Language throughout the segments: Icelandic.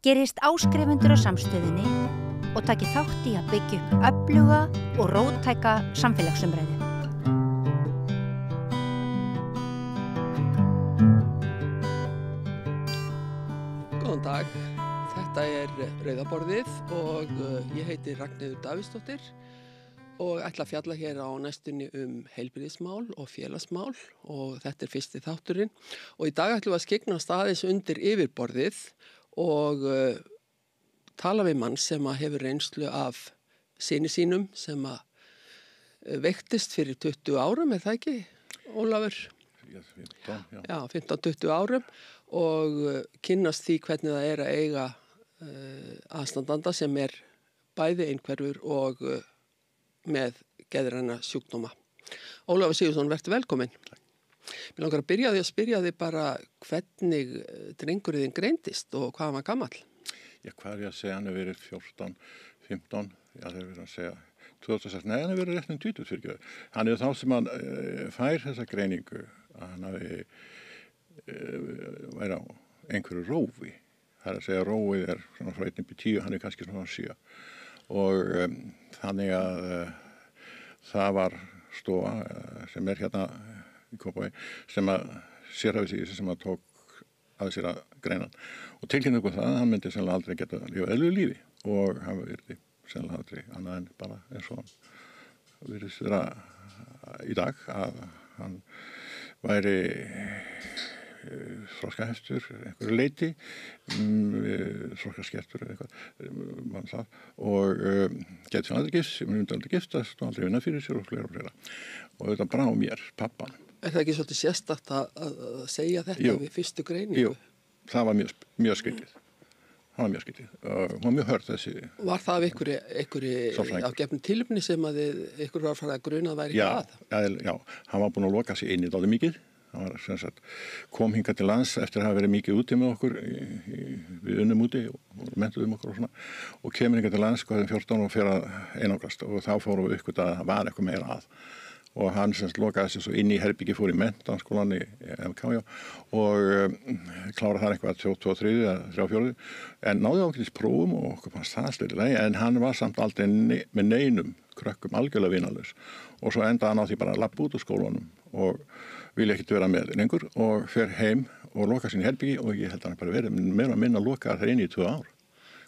gerist áskrifendur á samstöðinni og taki þátt í að byggja upp öfluga og róttæka samfélagsumræðu. Góðan dag, þetta Rauða borðið og ég heiti Ragnheiður Davíðsdóttir og ætla að fjalla hér á næstunni heilbrigðismál og félagsmál og þetta fyrsti þátturinn og í dag ætlum við að skyggnast aðeins undir yfirborðið og tala við mann sem hefur reynslu af syni sínum sem veiktist fyrir 20 árum, það ekki, Ólafur? Já, 15-20 árum og kynnast því hvernig það að eiga aðstandanda sem bæði einhverfur og með geðræna sjúkdóma. Ólafur Sigurðsson, vertu velkominn. Mér langar að byrja því að spyrja þig bara hvernig drengurinn greindist og hvað hann var gamall? Já, hvað ég að segja, hann verið 14, 15, já það verið að segja 2006, nei hann verið rétt 20 fyrir ekki. Hann þá sem hann fær þessa greiningu að hann væri á einhverju rófi. Það að segja rófið svona frá 1-10, hann kannski svona 7. Og þannig að það var stofa sem hérna í Kópavogi sem að sérhæfði sig í þessu sem að tók að sér að greina og tilkynna það að hann myndi sennilega aldrei geta lifað eðlilegu lífi og hann virði sennilega aldrei annað en bara eins og hann virðist vera í dag að hann væri þroskaheftur einhverju leyti þroskaskertur eða eitthvað og geti svona aldrei gifst myndi aldrei giftast og aldrei vinna fyrir sér og fleira og þetta brá mér, pappan. Það ekki svolítið sérstakt að segja þetta við fyrstu greiningu? Jú, það var mjög skrítið. Það var mjög skrítið og hún var mjög hörð þessi. Var það af einhverju af gefnum tilefni sem að ykkur var farið að gruna að væri að? Já, hann var búinn að loka sig inn í dálítið mikið. Hann var sem sagt kom hingað til lands eftir að hafa verið mikið úti með okkur við unnum úti og mentuðum okkur og svona og kemur hingað til lands skoðum 14 og fer að einangrast og þá fórum við uppgötvað að það var eitthvað meira að. Og hann semst lokaði sig svo inn í herbyggi, fór í menntaskólann í MK og kláraði þar eitthvað 2-3 eða 3-4 en náði ákveðis prófum og okkur fannst það sliðilega en hann var samt aldrei með neinum krökkum algjörlega vinalaus og svo endaði hann á því bara að labba út úr skólanum og vilja ekkert vera með lengur og fer heim og lokaði sín í herbyggi og ég held að hann bara verið meira að minna lokaði þar inn í 2 ár.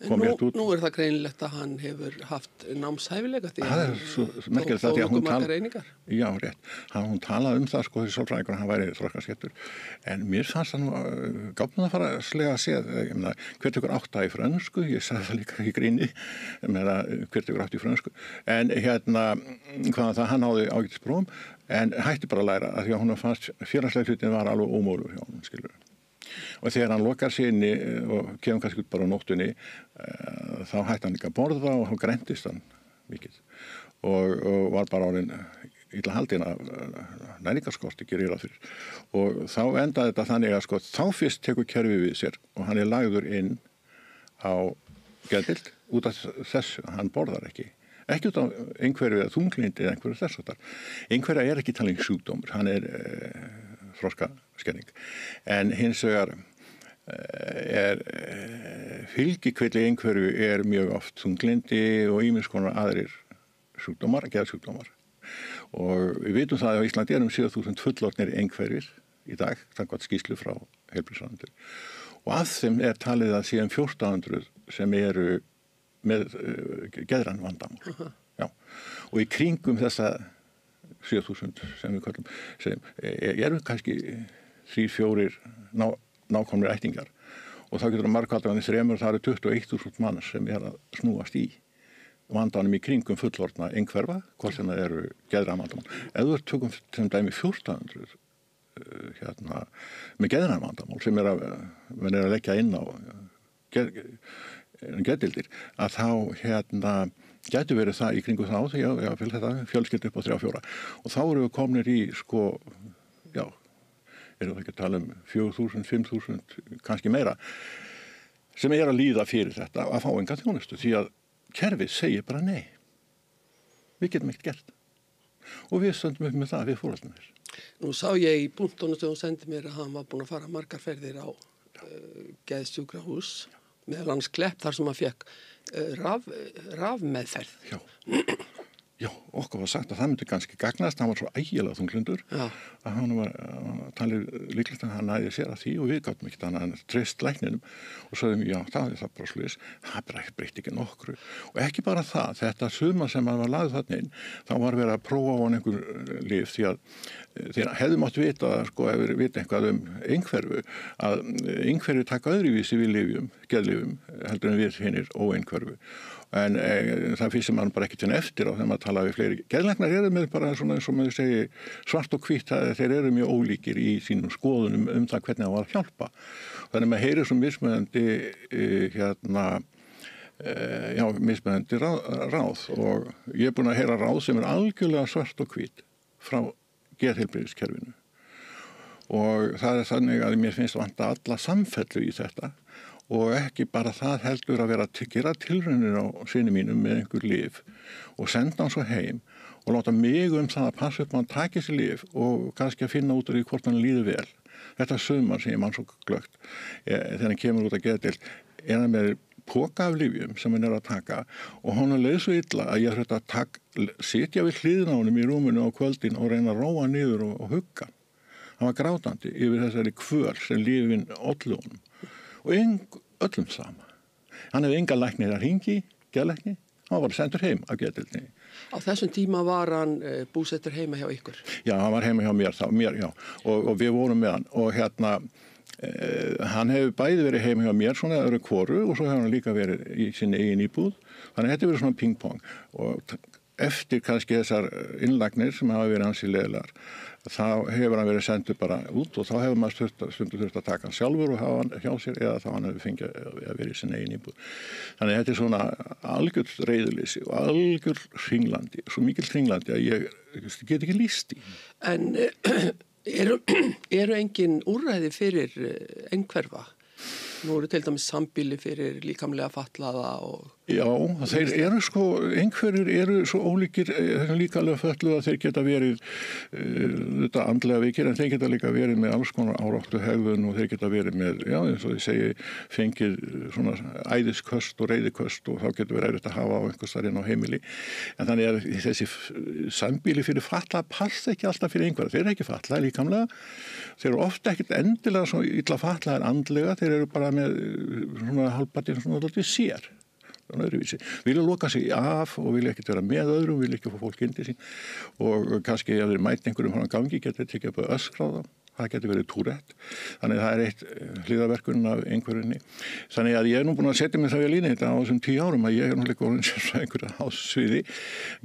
Nú það greinilegt að hann hefur haft námshæfileika því það svo merkilegt að því að hún hún talaði það sko þessi sálfræðingur hann væri þroskaskertur en mér fannst hann gáfnum að fara slega að segja hver tekur 8 í frönsku ég sagði það líka í gríni hver tekur 8 í frönsku en hvað það hann náði ágætisprófum en hætti bara að læra að því að hún fannst félagslega hlutin var alveg ómögulegur hjá honum skilur og þegar hann lokar sig inni og kemur kannski út bara á nóttunni þá hætti hann líka að borða og þá græntist hann mikið og var bara orðinn illa haldinn af næringarskorti gerir það fyrir og þá endaði þetta þannig að sko þá fyrst tekur kerfið við sér og hann lagður inn á geðdeild út af þessu, hann borðar ekki út af einhverju eða þunglyndi eða einhverju þess áttar einhverja ekki talin sjúkdómur, hann þroskaskerning en hins vegar fylgikvilli einhverju mjög oft þunglyndi og ýmiss konar aðrir sjúkdómar, geðsjúkdómar og við vitum það að á Íslandi 7.000 fullorðnir einhverjir í dag, samkvæmt skýrslu frá heilbrigðisráðuneytinu og af þeim talið að síðan 1400 sem eru með geðræn vandamál Já. Og í kringum þessa 7.000 sem við kallum við kannski 3-4 nákomnir ættingjar og þá getur það margkvæða við 3 það eru 21.000 manns sem að snúast í vandanum í kringum fullorðna einhverfa hvort sem það eru geðræn vandamál ef þú tökum sem dæmi 1400 með geðræn vandamál sem menn að leggja inn á geðdeildir að þá gætu verið það í kringu þá þegar þetta fjölskyldu upp á 3-4 og þá erum við komnir í erum við ekki að tala 4.000, 5.000 kannski meira sem að líða fyrir þetta að fá enga þjónustu því að kerfið segir bara nei við getum ekkert gert og við stöndum upp með það við foreldrarnir. Nú sá ég í punktunum sem hún sendi mér að hann var búinn að fara margar ferðir á geðsjúkrahús meðal hans Klepp þar sem hann fekk rafmeðferð. Já, okkur var sagt að það myndi kannski gagnast, hann var svo ægilega þunglundur að hann var talið líklegt að hann næði sér að því og við gátum ekki þannig að hann treyst lækninum og sagðum já, það bara slúðis, það breytti ekki nokkru og ekki bara það, þetta sumar sem hann var lagð þarna inn, þá var verið að prófa á hann einhver lyf því að þeir hefðu mátt vita, sko, ef við vita eitthvað einhverfu, að einhverfu taka öðruvísi við lyfjum, geðlyfjum, heldur en við hinnir óeinhverfu. En það finnst sem mann bara ekkert eftir á þegar maður tala við fleiri. Geðlæknar eru með bara svona eins og maður segi svart og hvítt, þeir eru mjög ólíkir í sínum skoðunum það hvernig það var að hjálpa. Þannig maður heyrir svo mismunandi mismunandi ráð og ég er búin að heyra ráð sem algjörlega svart og hvítt frá geðheilbrigðiskerfinu. Og það þannig að mér finnst vanta alla samfellu í þetta. Og ekki bara það heldur að vera að gera tilraunir á syni mínum með einhver lyf og senda hann svo heim og láta mig það að passa upp að hann taki sér lyf og kannski að finna út af því hvort hann líður vel. Þetta sumar sem ég mann svo glöggt þegar hann kemur út að geðdeild hann með poka af lyfjum sem hann að taka og hann leið svo illa að ég þurfti að sitja við hliðina á honum í rúminu á kvöldin og reyna að róa niður og hugga. Hann var grátandi yfir þessari kvöl sem lyfin ollu honum. Og öllum sama. Hann hefði enga læknir að hringi, geðlækni, hann var bara sendur heim af geðdeildinni. Á þessum tíma var hann búsettur heima hjá ykkur? Já, hann var heima hjá mér já. Og við vorum með hann. Og hann hefur bæði verið heima hjá mér svona öðru hvoru og svo hefur hann líka verið í sinni eigin íbúð. Þannig að þetta verið svona ping-pong. Og eftir kannski þessar innlagnir sem hafa verið ansi leiðilegar, þá hefur hann verið sendur bara út og þá hefur maður stundu þurft að taka hann sjálfur og hafa hann hjá sér eða þá hann hefur fengið að vera í sinni eigin íbúð. Þannig að þetta er svona algjör reiðuleysi og algjör hringlandi, svo mikil hringlandi að ég get ekki lýst í. En eru engin úrræði fyrir einhverfa? Nú eru til dæmis sambýli fyrir líkamlega fatlaða og... Já, þeir eru einhverjir eru svo ólíkir líkamlega fatluð að þeir geta verið þetta andlega veikir en þeir geta líka verið með alls konar áráttu hegðun og þeir geta verið með, já, eins og ég segi, fengið svona æðisköst og reiðiköst og þá getur verið erfitt að hafa á einhvers staðar inn á heimili. En þannig að þessi sambýli fyrir fatlaða passa ekki alltaf fyrir einhverja. Þeir eru ekki fatlaðir líkamlega. Þeir eru ofta ekkert endilega svo illa fatlaðir andlega. Þeir eru bara með svona hálfpartinn svona alltaf sér. Vilja loka sig af og vilja ekkert vera með öðrum, vilja ekki fá fólk inn til sín og kannski ef þeir mæta einhverjum frá gangi getur tekið upp að öskra á það. Það getur verið Tourette. Þannig það eitt hliðarverkurinn af einhverjunni. Þannig að ég nú búin að setja mig það við línu þetta á þessum 10 árum að ég náttúrulega orðin sem einhverja ásviði.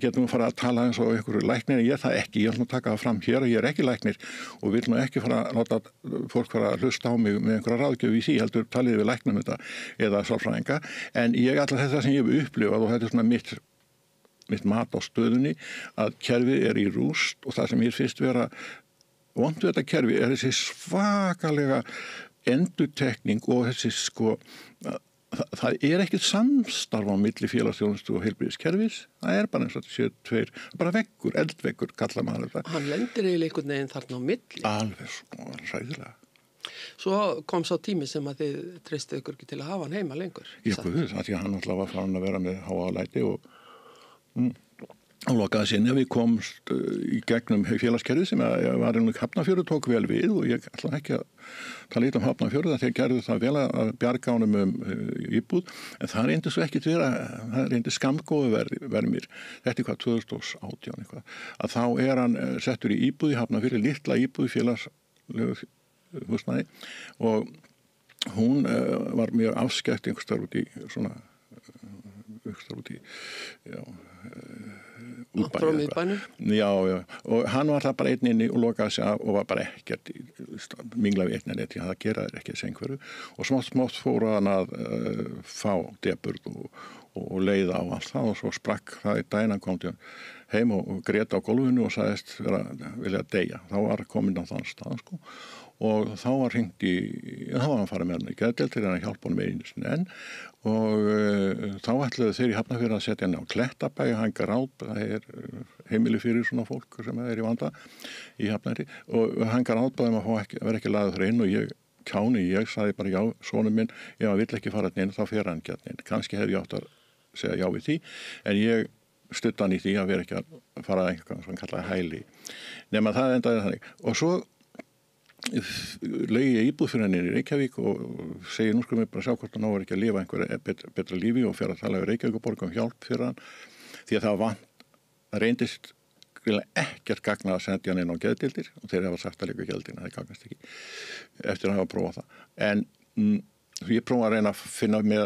Getum að fara að tala eins og einhverju læknir en ég það ekki. Ég ætlum að taka það fram hér að ég ekki læknir og vil nú ekki fara að láta fólk fara að hlusta á mig með einhverja ráðgjöf í því heldur talið við læknum þetta eða sálfræðinga. En ég allar þetta sem ég hef upplifað og þetta er svona mitt mat á stöðunni að kerfið í rúst og það sem ég finnst vera vont við þetta kerfi er þessi svakalega endurtekning og þessi það er ekkert samstarf á milli félagsþjónustu og heilbrigðiskerfis. Það er bara eins og þetta séu bara veggur, eldveggur kallar maður þetta. Hann lendir eiginlega einhvern veginn þarna á milli. Alveg hræðilega. Svo kom sá tími sem að þið treystu ykkur ekki til að hafa hann heima lengur. Já, því að hann alltaf var farin að vera með háalæti og lokaði sinni að við komst í gegnum félagskerfið sem var Hafnarfjörður tók vel við og ég ætla ekki að tala lítið Hafnarfjörður að þeir gerðu það vel að bjarga honum íbúð en það reyndi svo ekkit vera, það reyndi skammgóðu vermir, þetta hvað 2018 eitthvað, að þá hann settur í íbúð í Hafnarfjörður, litla íbúð í félagslegu húsnæði og hún var mjög afskekt einhverstaðar út í útbænum. Já, og hann var það bara einn inni og lokaði sig af og var bara ekkert minglaði einn en það geraði ekki þessi einhverju og smátt fóru hann að fá deburð og leiða á allt það og svo sprakk það í daginn hann kom til heim og grét á gólfinu og sagðist vilja deyja. Þá var komin á þann stað og þá var hringt þá var hann farið með hann í geðdeild til hann að hjálpa honum einu sinni enn og þá ætluðu þeir í Hafnarfjörð að setja hann á Klettabæ, hann það heimili fyrir svona fólk sem í vanda í Hafnarfirði og hann gráðbæði að vera ekki lagður þar inn og ég kjáni, ég sagði bara já, sonur minn, ef hann vill ekki fara inn, þá fer hann ekki inn. Kannski hefði ég átt að segja já við því, en ég studdi hann í því að vera ekki að fara að einhverjum sem kallaði hæli. Nema það endaði þannig. Og svo leigi ég íbúð fyrir henni í Reykjavík og segi nú skulum við bara sjá hvort hann náður ekki að lifa einhverju betra lífi og fer að tala við Reykjavíkurborg um hjálp fyrir hann því að það reyndist ekkert gagna að sendja hann inn á geðdeildir og þeir hafa sagt að líka geðdeildina, það gagnast ekki eftir að hafa prófað það. En ég prófaði að reyna að finna með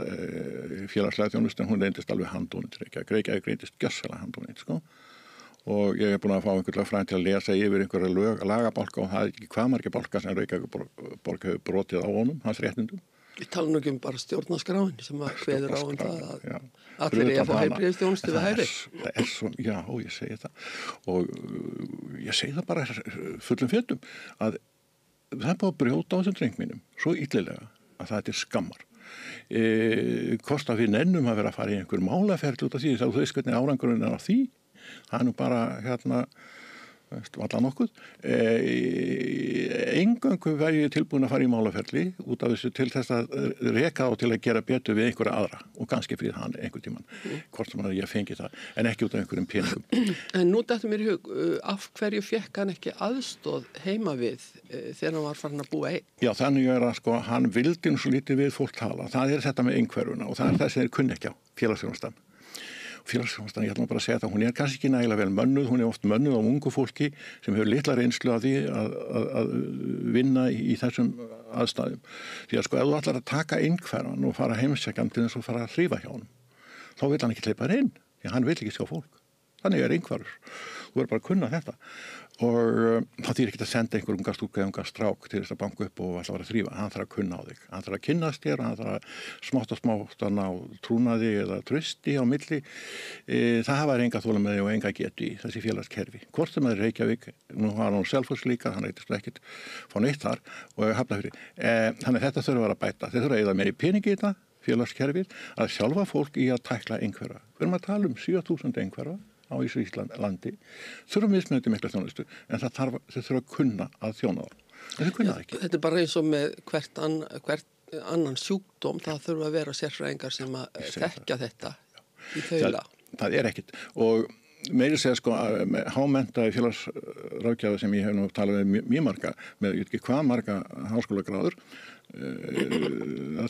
félagslega þjónustu en hún reyndist alveg handónið Reykjavík reyndist gjössalega handónið sko. Og ég búin að fá einhverja fræðin til að lesa yfir einhverja lagabálka og það ekki hvað margir bálka sem Reykjavíkurborg hefur brotið á honum, hans réttindum. Við talum ekki bara stjórnarskráin sem að kveður á það að allir eigi að fá heilbrigðisþjónustu við hæfi. Það svo, já, ég segi það. Og ég segi það bara fullum fjöldum að það er búið að brjóta á þessum dreng mínum svo illilega að það er skammar. Hvort að við nennum að vera að fara í einhver málaferli út af því þá þú veist hvernig árangurinn er á því. Það er nú bara allan nokkuð. Eingöngu væri ég tilbúin að fara í málaferli út af þessu til þess að reka og til að gera betur við einhverja aðra og kannski fyrir hann einhver tíman. Hvort sem að ég fengi það, en ekki út af einhverjum peningum. En nú dættu mér í hug, af hverju fekk hann ekki aðstoð heima við þegar hann var farin að búa einn? Já, þannig að sko, hann vildi nú svo lítið við fólk tala. Það er þetta með einhverfuna og það er það sem þeir kunni ekki á, félagsþjónustan. Félagsþjónustan, ég ætla bara að segja það, hún er kannski ekki nægilega vel mönnuð, hún er oft mönnuð á ungu fólki sem hefur litla reynslu af því að vinna í þessum aðstæðum. Því að sko, ef þú ætlar að taka einhverfan og fara heimsækjan til þess að fara að hrífa hjá honum, þá vil hann ekki hleypa inn, því hann vil ekki sjá fólk. Þannig er einhverfur. Þú verður bara að kunna þetta. Og það þýr ekki að senda einhver unga stúlku eða unga strák til þess að banka upp og alltaf vera að þrífa. Hann þarf að kunna á þig. Hann þarf að kynnast þér, hann þarf að smátt að ná trúnaði eða trausti á milli. Það hafa enga þolinmæði og enga getu í þessi félagskerfi. Hvort sem það er Reykjavík, nú har hann Selfoss líka, hann reyndist ekkert fá neitt þar og Hafnarfirði. Þannig þetta þurfa að vera að bæta. Þeir þurfa að eyða meiri peningi í þetta félagskerfið að sjálfa fólk í að tækla einhverfa. Við erum að tala um 7.000 einhverfa á Íslandi, þurfum mismunandi mikla þjónustu, en þeir þurfa að kunna að þjóna það. En þeir kunna það ekki. Þetta er bara eins og með hvert annan sjúkdóm, það þurfa að vera sérfræðingar sem að þekkja þetta í þaula. Það er ekkit. Og meiri segja sko, hámenntaði félagsráðgjafa sem ég hef nú talað með mjög marga, með ég veit ekki hvað marga háskólagráður,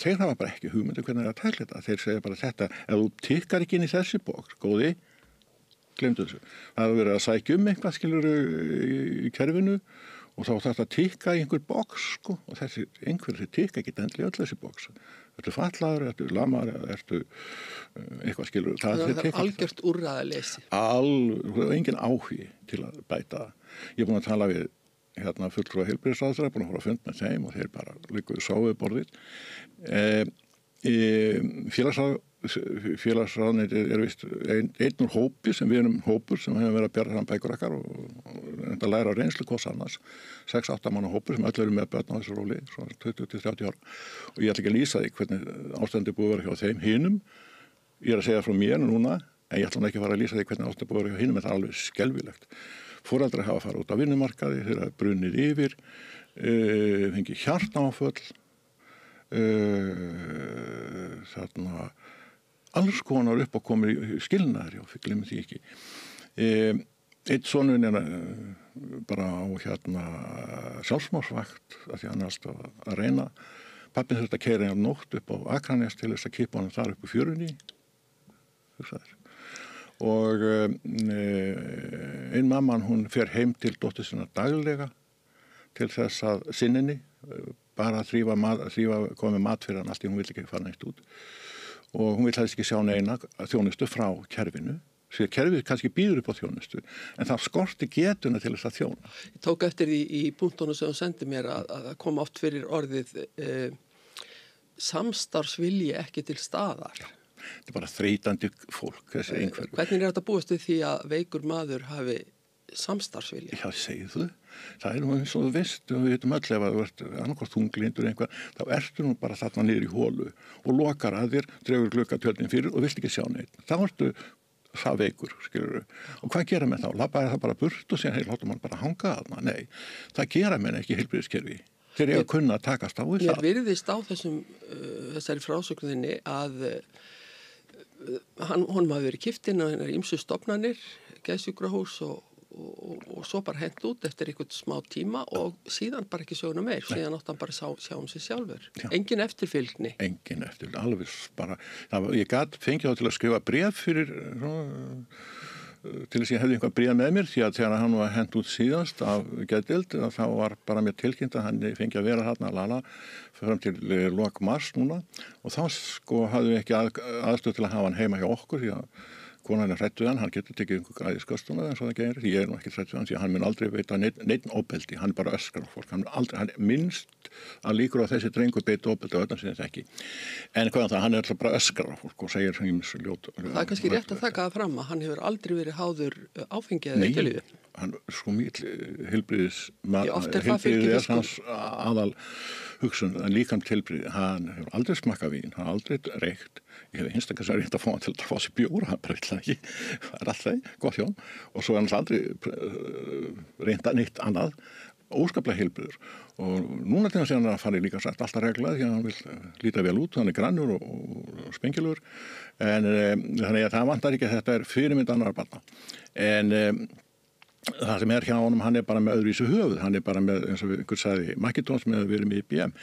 þeir hafa bara ekki hugmyndu hvernig það er að tækla þetta. Þeir segja bara þetta, ef þú tikkar ekki inn í þessi bók, góði, glemdu þessu. Það hefur verið að sækja eitthvað skilur í kerfinu og þá þarf það að tikka í einhver boks sko og þessi einhverjir tikka ekki endli öll þessi boks. Ertu fatlaður, ertu lamar, ertu eitthvað skilur. Það er algjört úrræðaleysi. Engin áhugi til að bæta. Ég er búin að tala við fulltrúa heilbrigðisráðherra, búin að fara að fund með þeim og þeir bara liggur sáðu borðið. Félagsráðuneytið er vist einn úr hópi sem við erum hópur sem hefur verið að bera fram bækur okkar og læra reynslu hvors annars 6-8 manna hópur sem öll eru með börn á þessu róli, svo 20-30 ára og ég ætla ekki að lýsa því hvernig ástandi búið að vera hjá þeim hinum ég er að segja frá mér núna en ég ætla ekki að fara að lýsa því hvernig ástandi búið að vera hjá hinum en það er alveg skelfilegt foreldrar hafa farið út á vinnumarkaði, þeir hafa brunnið yfir fengið hjartaáföll þarna alls konar upp og komið skilnaðir og glemir því ekki. Einn sonurinn er bara á sjálfsmorðsvakt af því hann er alltaf að reyna. Pappinn þurfti að keyra hann á nótt upp á Akranes til þess að kippa hann þar upp í fjörunni. Og ein mamman hún fer heim til dóttur sinna daglega til þess að sinninni bara að þrífa komið mat fyrir hann allt í hún vill ekki fara neitt út. Og hún vil helst ekki sjá neina þjónustu frá kerfinu. Því að kerfið kannski býður upp á þjónustu, en það skorti getuna til þess að þjóna. Ég tók eftir því í punktunum sem hún sendi mér að koma oft fyrir orðið samstarfsvilji ekki til staðar. Já, þetta er bara þreytandi fólk, þessi einhverjum. Hvernig er þetta búist við því að veikur maður hafi samstarfsvilja? Já, segið þú. Það er nú eins og þú veist, og við veitum öll ef að þú ert annarkvæmt þunglindur einhver, þá ertu nú bara þarna niður í hólu og lokar að þér, dregur gluggatjöldin fyrir og vilt ekki sjá neitt. Þá ertu það veikur, skilur við. Og hvað gera menn þá? Labbaði það bara burt og síðan látum mann bara hanga þarna? Nei, það gera menn ekki í heilbrigðiskerfi. þeir eru að kunna að takast á við það. Mér virðist á þessari frásögninni að honum hafi verið kippt inn á hennar ýmsu stofnanir, geðsjúkrahús og svo bara hent út eftir einhvern smá tíma og síðan bara ekki söguna meir, síðan átt hann bara sjá sig sjálfur. Já. Engin eftirfylgni. Engin eftirfylgni, alveg bara, ég gat fengið þá til að skrifa bréf fyrir, til þess að ég hefði einhvað bréf með mér, því að þegar hann var hent út síðast af geðdeild, þá var bara mér tilkynnt að hann fengi að vera þarna fram til lok mars núna og þá sko hafði við ekki aðstöð til að hafa hann heima hjá okkur, því að konan hrædd við hann getur tekið einhver æðiskastuna eins og það gerir, ég nú ekki hrædd við hann því að hann mun aldrei veita neitt óbeldi, hann bara öskrar á fólk, hann minnst að líkur á þessi drengur beita óbeldi á öllum sinni ekki, en hvað hann alltaf bara öskrar á fólk og segir ýmis ljót. Það er kannski rétt að taka það fram að hann hefur aldrei verið háður áfengi eða eiturlyfjum. Hann sko mikil heilbrigðis hans aðal hugsun, líka tilbrigði, hann hefur aldrei smakkað vín, hann aldrei reykt. Ég hef einstaklega sér reynd að fá hann til að fá sér bjór, hann breytla ekki, það er alltaf gott hjá hann og svo er hann aldrei reynd að neitt annað, óskaplega heilbrigður og núna til að hann fari líka sagt alltaf reglað því að hann vil líta vel út, hann er grannur og spengilegur en þannig að það vantar ekki að þetta er fyrirmynd annarra barna en það sem er hjá honum, hann er bara með öðruvísu höfuð, hann er bara með, eins og einhver sagði, Makedons með að vera með IBM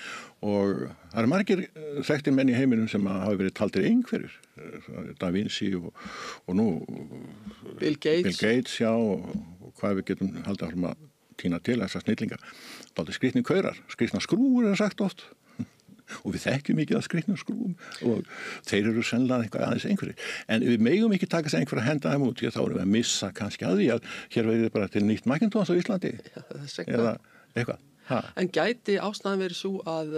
og það eru margir þekktir menn í heiminum sem hafa verið taldir einhverjir, Da Vinci og nú Bill Gates já, og hvað við getum haldið áfram að tína til þessar snillinga. Dálítið skrýtnir kaurar, skrýtnar skrúfur er sagt oft og við þekkjum mikið að skrýtnum skrúfum og þeir eru sennilega eitthvað aðeins einhverjir. En við megum ekki taka sig einhver að henda þeim út, því að þá erum við að missa kannski að því að hér verður bara til nýtt Macintosh á Íslandi. Já, eða eitthvað. En gæti ástæðan verið svo að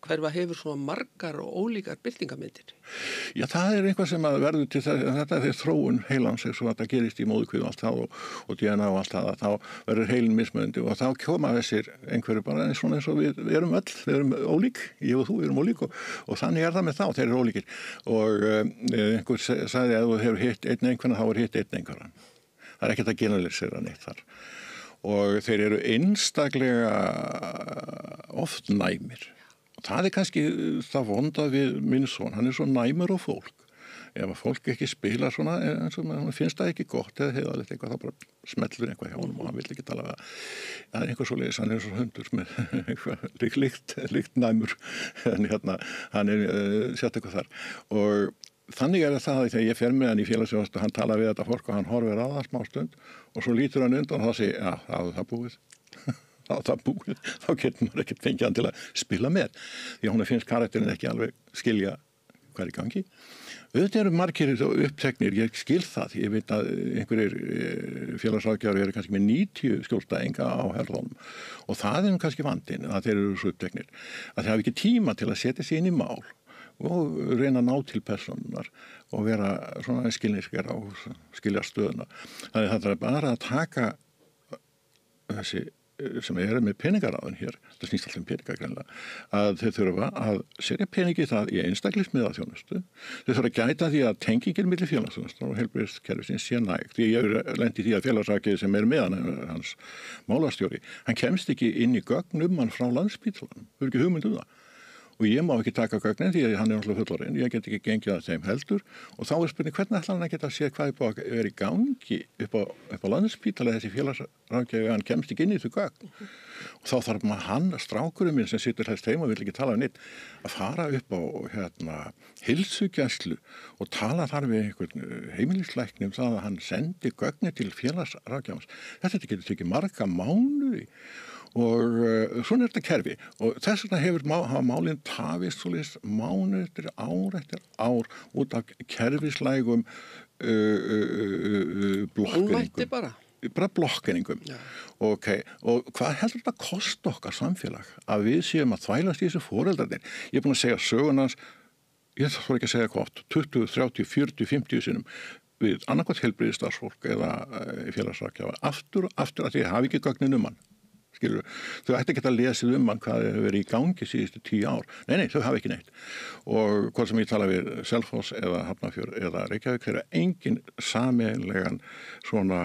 hverfa hefur svona margar og ólíkar byltingamyndir? Já, það er eitthvað sem að verður til þetta er þróun heilans, svo að það gerist í móðukviðu og allt það og DNA og allt það, þá verður heilin mismunandi og þá koma þessir einhverju bara eins og við erum öll, við erum ólík, ég og þú erum ólík og þannig er það með þá, þeir eru ólíkir og einhver sagði að þú hefur hitt einn einhverja, þá er hitt einn einhverja. Það er ekkert að generalisera neitt þar. Og þeir eru einstaklega oft næmir. Og það er kannski það vonda við minn son, hann er svo næmur á fólk. Ef að fólk ekki spila svona, eins og hann finnst það ekki gott eða heiðalegt eitthvað, þá bara smellur eitthvað hjá honum og hann vil ekki tala við það. Það er einhver svo leiðis, hann er svo hundur með eitthvað líkt næmur, en hérna, hann er sett eitthvað þar. Og þannig er það að þegar ég fer með hann í félagsþjónustu, hann tala við þetta fólk og hann horfir á það smá stund og svo lítur hann undan og þá segir, já, það búið. Þá getur maður ekkert fengið hann til að spila með. Því að hún finnst karakterin ekki alveg skilja hvað er í gangi. Auðvitað eru margir uppteknir, ég skil það. Ég veit að einhverjir félagsráðgjafar eru kannski með 90 skjólstæðinga á herðunum og það er kannski vandinn að þeir eru svo uppteknir. Að þeir hafa ekki tíma til að setja sig inn í mál og reyna að ná til personar og vera svona skilningsker og skilja stöðuna. Þannig það er bara að taka þessi sem eru með peningaráðin hér, það snýst alltaf peninga greinlega, að þeir þurfa að setja peningi það í einstaklismiðaþjónustu, þeir þurfa að gæta því að tengingin milli félagsþjónustu og heilbrigðiskerfisins sé næg. Því ég er lent í því að félagsrakið sem er með hans málastjóri, hann kemst ekki inn í gögn hann frá Landspítalanum, það er ekki hugmynd það. Og ég má ekki taka gögnin því að hann er náttúrulega fullorðinn, ég get ekki gengið að þeim heldur og þá er spurning hvernig ætlar hann að geta að sé hvað er búið að vera í gangi upp á Landspítala þessi félagsráðgjafi hann kemst ekki inn í þau gögn og þá þarf maður hann, strákurinn minn sem situr helst heima og vil ekki tala um neitt að fara upp á heilsugæslu og tala þar við einhvern heimilislækni það að hann sendi gögnin til félagsráðgjafans. Þetta getur tekið marga mánuði og svona er þetta kerfi og þess vegna hafa málin tafist svoleiðis mánuð eftir ár út af kerfislægum blokkerningum. Bara blokkerningum. Okay. Og hvað heldur þetta kosta okkar samfélag að við séum að þvælast í þessu foreldrarnir? Ég er búin að segja sögunans, ég þarf ekki að segja hvað 20, 30, 40, 50 sinnum við annarkvæmt heilbrigðisstarfsfólk eða félagsráðgjafa aftur að því hafi ekki gögnin hann. skilur. Þau ætti ekki að lesa hann hvað hefur verið í gangi síðustu 10 ár. Nei, þau hafa ekki neitt. Og hvað sem ég tala við Selfoss eða Hafnarfjörð eða Reykjavík, þeirra engin sameiginlegan svona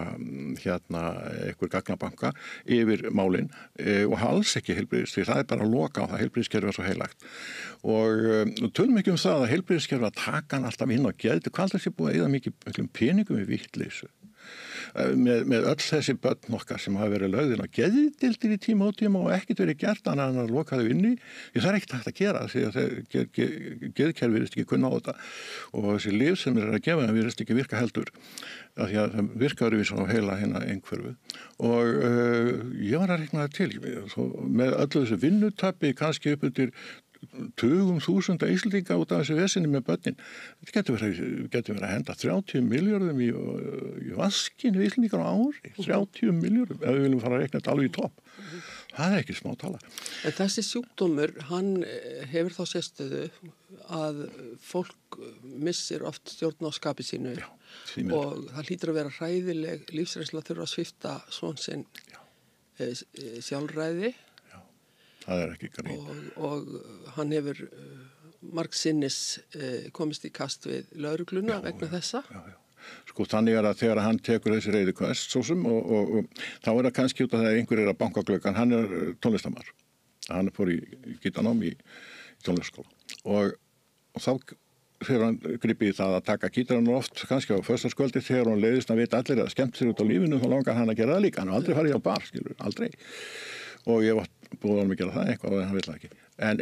einhver gagnabanka yfir málin og alls ekki heilbrigðis, því það bara að loka á það, heilbrigðiskerfi svo heilagt. Og tölum ekki það að heilbrigðiskerfi að taka hann alltaf inn á geðdeild, hvað þessi búið að eyða miklum peningum í vittleysu. Með öll þessi börn okkar sem hafa verið lögðin á geðdeildir í tíma og ekkert verið gert annað en að loka þau inni. Það er ekkert hægt að gera því að geðkerfi virðist ekki kunna á þetta og þessi lyf sem að gefa það virðist ekki virka heldur af því að það virkaður við svo heila hérna einhverfu og ég var að reikna það til með öllu þessu vinnutapi kannski upp undir tugum þúsunda Íslendinga út af þessu vesinni með börnin. Þetta getur verið að henda 30 milljörðum í vaskinu Íslendingar á ári. 30 milljörðum, ef við viljum fara að reikna þetta alveg í topp. Það er ekki smá tala. En þessi sjúkdómur, hann hefur þá sérstöðu að fólk missir oft stjórn á skapi sínu. Já, og það hlýtur að vera hræðileg lífsreynsla þurfa að svipta svon sinn sjálfræði. Það er ekki grín. Og hann hefur margsinnis komist í kast við lögregluna vegna þessa. Já. Sko þannig að þegar hann tekur þessi reiðikvest sósum og þá er það kannski út af það að einhver er að banka glöggan, hann er tónlistamar. Hann fór í gítarnám í tónlistskóla og þá þegar hann gripi í það að taka gítarinn oft kannski á föstudagskvöldi þegar hann leiðist að vita allir að skemmt sér út á lífinu þá langar hann að gera það líka. Hann har aldrei farið á bar, skilur, aldrei. Og ég var búið að gera það eitthvað og hann vil það ekki. En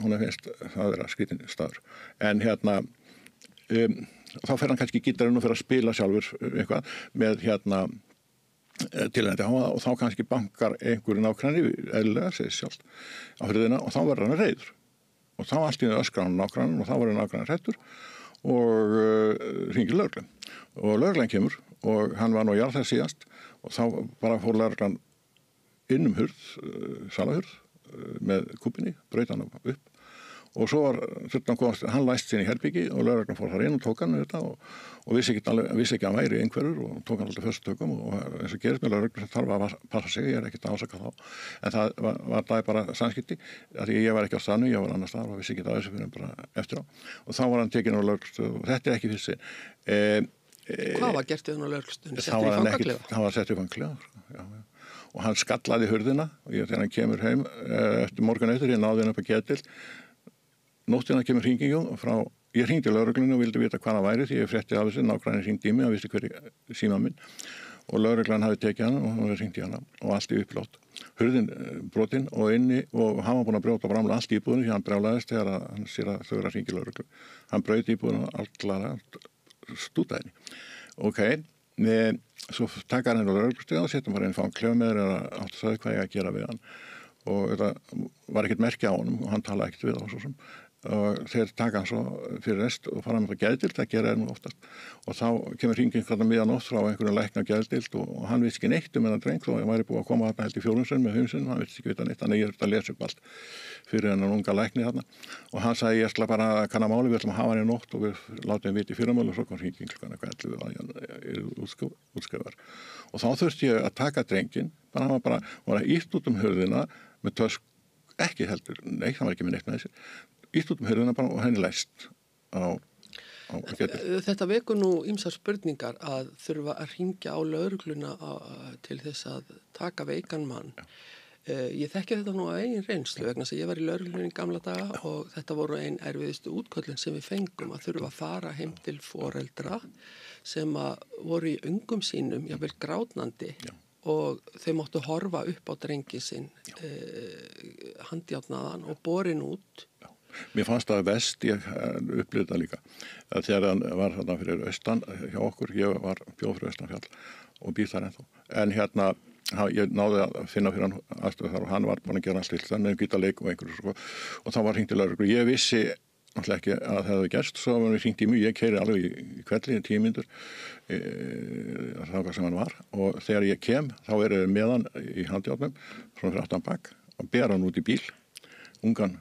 hún finnst það vera skrítin staður. En þá fer hann kannski gítarinn og fer að spila sjálfur eitthvað með tilnætti á það og þá kannski bankar einhverjum nákvæmni, eðlilega, segir sjálft, á hurðina og þá verður hann reiður. Og þá allt í einu öskrar hann nákvæmni og þá verður nákvæmni hræddur og hringir lögreglan. Og lögreglan kemur og hann var nú í jarðhæð síðast og þá bara fór lögreglan innum hurð, salahurð með kúpinni, braut hann upp og svo hann læst sín í herbyggi og lögreglan fór þar inn og tók hann og vissi ekki að hann væri einhverjur og tók hann alltaf fyrstu tökum og eins og gerist með lögreglan þarf að passa sig, ég er ekkert að ásaka þá en það var það bara samskipti að ég var ekki á staðnum, ég var annars staðar og vissi ekki að þessu fyrir bara eftir á og þá var hann tekinn á lögreglustöð og þetta er ekki fyrst sinn. Hvað var gert við hann á lögreglustöðinu? Það var sett í fangaklefa, já. Og hann skallaði hurðina og þegar hann kemur heim eftir morgun eftir, ég náði hann upp að geðdeild. Nóttina kemur hringingum ég hringdi lögreglunni og vildi vita hvað það væri því ég frétti af þessu, nágranni hringdi í mig, hann vissi hver síma minn og lögreglan hafði tekið hann og hann hringdi hana og allt í upplót. Hurðin brotin og inni og hann var búinn að brjóta bramla allt í íbúðinu því hann brjálaðist þegar hann sér að þau eru að hringja lögreglu. Hann braut íbúðinu og allara stútaði henni. Okay. Svo taka hann inn á lögreglustöð og setja hann bara inn fangaklefa með þér eða átt að sagði hvað ég að gera við hann og þetta var ekkert merki á honum og hann talaði ekkert við á svo sem og þeir taka hann svo fyrir rest og fara með það geðdeild, það gera nú oftast og þá kemur hringing þarna miðanótt frá einhverjum lækni á geðdeild og hann vissi ekki neitt þennan dreng þó hann væri búið að koma þarna held í 4 sinn með hausinn, hann vissi ekki vita neitt þannig ég þurfti að lesa upp allt fyrir hennan unga lækni þarna og hann sagði ég ætla bara að kanna máli, við ætlum að hafa hann í nótt og við látum vita í fyrramálið og svo kom hringing klukkan 11 að hann er útskrifaður og þá þurfti ég að taka drenginn, hann var ítt út hurðina með tösk, ekki heldur, nei, hann var ekki með neitt með þessi ítt út hurðina bara og henni læst á Þetta vekur nú ýmsar spurningar að þurfa að hringja á lögregluna til þess að taka veikan mann. Ég þekki þetta nú á eigin reynslu vegna þess að ég var í lögreglunni í gamla daga og þetta voru ein erfiðustu útköllin sem við fengum að þurfa að fara heim til foreldra sem að voru í öngum sínum, jafnvel grátnandi og þau máttu horfa upp á drengi sinn handjárnaðan og borin út. Mér fannst það verst, ég upplifði það líka. Þegar hann var þarna fyrir austan hjá okkur, ég var bjó fyrir Austanfjall og býr þar ennþá. En ég náði að finna fyrir hann aðstöðu þar og hann var búinn að gera slilt þannig að geta leik og einhverju og þá var hringt í lögreglu. Ég vissi náttúrulega ekki að það hefði gerst, svo var hann hringt í mig, ég keyri alveg í kvelli í 10 mínútur þangað sem hann var og þegar ég kem þá er með hann í handjárnum frá fyrir aftan bak og ber hann út í bíl, ungan